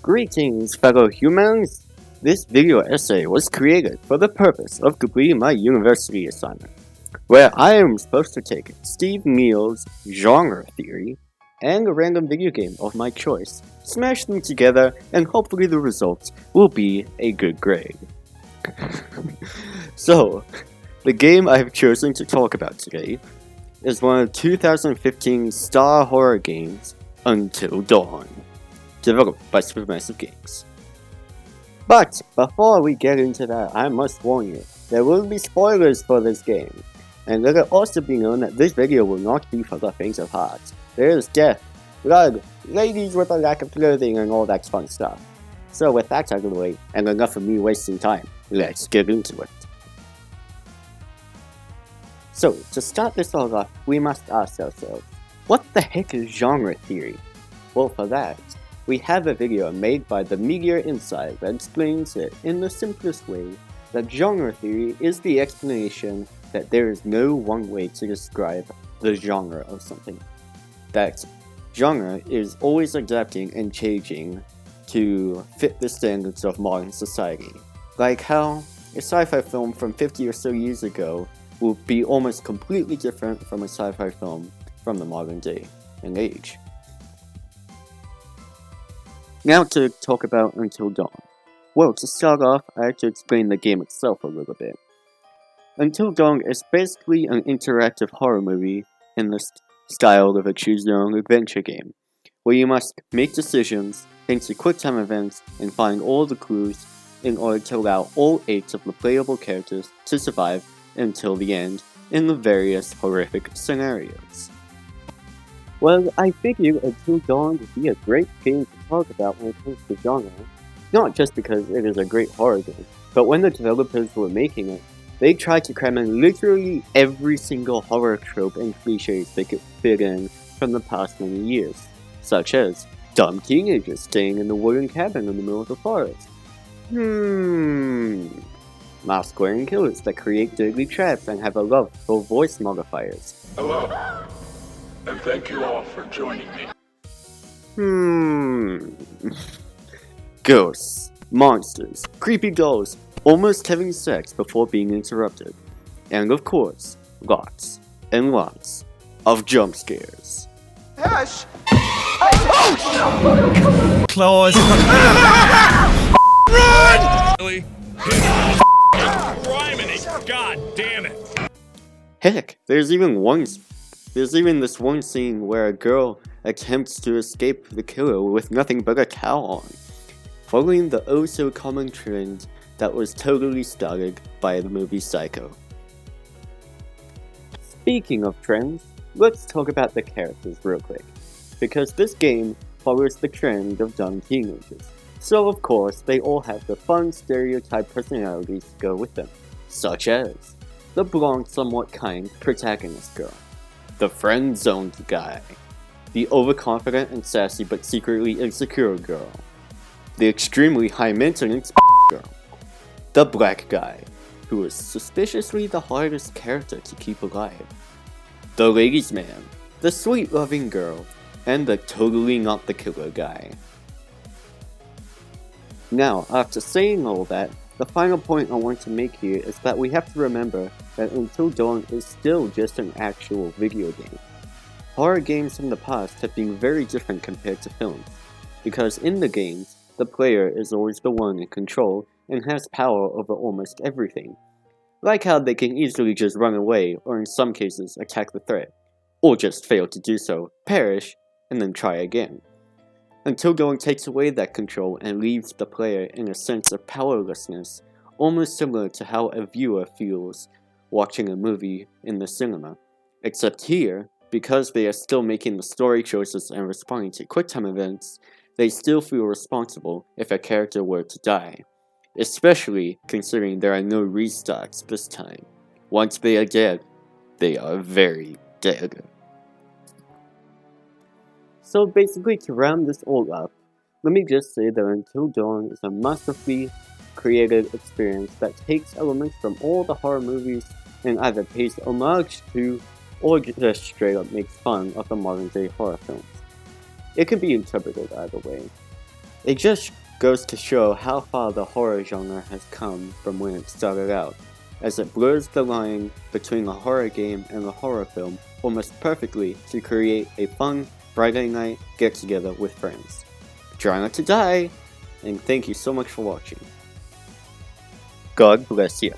Greetings, fellow humans! This video essay was created for the purpose of completing my university assignment, where I am supposed to take Steve Neal's genre theory and a random video game of my choice, smash them together, and hopefully the result will be a good grade. So, the game I have chosen to talk about today is one of 2015 star horror games, Until Dawn, developed by Supermassive Games. But before we get into that, I must warn you, there will be spoilers for this game, and let it also be known that this video will not be for the faint of heart. There is death, blood, ladies with a lack of clothing, and all that fun stuff. So with that out of the way, and enough of me wasting time, let's get into it. So, to start this all off, we must ask ourselves, what the heck is genre theory? Well, for that, we have a video made by the Meteor Insight that explains it in the simplest way that genre theory is the explanation that there is no one way to describe the genre of something. That genre is always adapting and changing to fit the standards of modern society. Like how a sci-fi film from 50 or so years ago will be almost completely different from a sci-fi film from the modern day and age. Now to talk about Until Dawn. Well, to start off, I have to explain the game itself a little bit. Until Dawn is basically an interactive horror movie in the style of a choose-your-own adventure game, where you must make decisions, enter quick-time events, and find all the clues in order to allow all 8 of the playable characters to survive until the end in the various horrific scenarios. Well, I figured Until Dawn would be a great game to talk about when it comes to genre, not just because it is a great horror game, but when the developers were making it, they tried to cram in literally every single horror trope and cliches they could fit in from the past many years, such as dumb teenagers staying in the wooden cabin in the middle of the forest. Mask-wearing killers that create deadly traps and have a love for voice modifiers. Hello, and thank you all for joining me. Ghosts, monsters, creepy dolls, almost having sex before being interrupted. And of course, lots and lots of jump scares. Hush! Claws. Run! Really? God damn it! Heck, there's even this one scene where a girl attempts to escape the killer with nothing but a towel on, following the oh-so-common trend that was totally started by the movie Psycho. Speaking of trends, let's talk about the characters real quick, because this game follows the trend of dumb teenagers, so of course they all have the fun stereotype personalities to go with them, such as the blonde, somewhat kind protagonist girl, the friend-zoned guy, the overconfident and sassy but secretly insecure girl, the extremely high-maintenance girl, the black guy, who is suspiciously the hardest character to keep alive, the ladies' man, the sweet loving girl, and the totally not the killer guy. Now, after saying all that, the final point I want to make here is that we have to remember that Until Dawn is still just an actual video game. Horror games from the past have been very different compared to films, because in the games, the player is always the one in control and has power over almost everything. Like how they can easily just run away, or in some cases attack the threat, or just fail to do so, perish, and then try again. Until Dawn takes away that control and leaves the player in a sense of powerlessness, almost similar to how a viewer feels watching a movie in the cinema. Except here, because they are still making the story choices and responding to quick-time events, they still feel responsible if a character were to die. Especially considering there are no restarts this time. Once they are dead, they are very dead. So basically, to round this all up, let me just say that Until Dawn is a masterfully created experience that takes elements from all the horror movies and either pays homage to or just straight up makes fun of the modern day horror films. It can be interpreted either way. It just goes to show how far the horror genre has come from when it started out, as it blurs the line between a horror game and a horror film almost perfectly to create a fun Friday night get-together with friends. Try not to die, and thank you so much for watching. God bless you.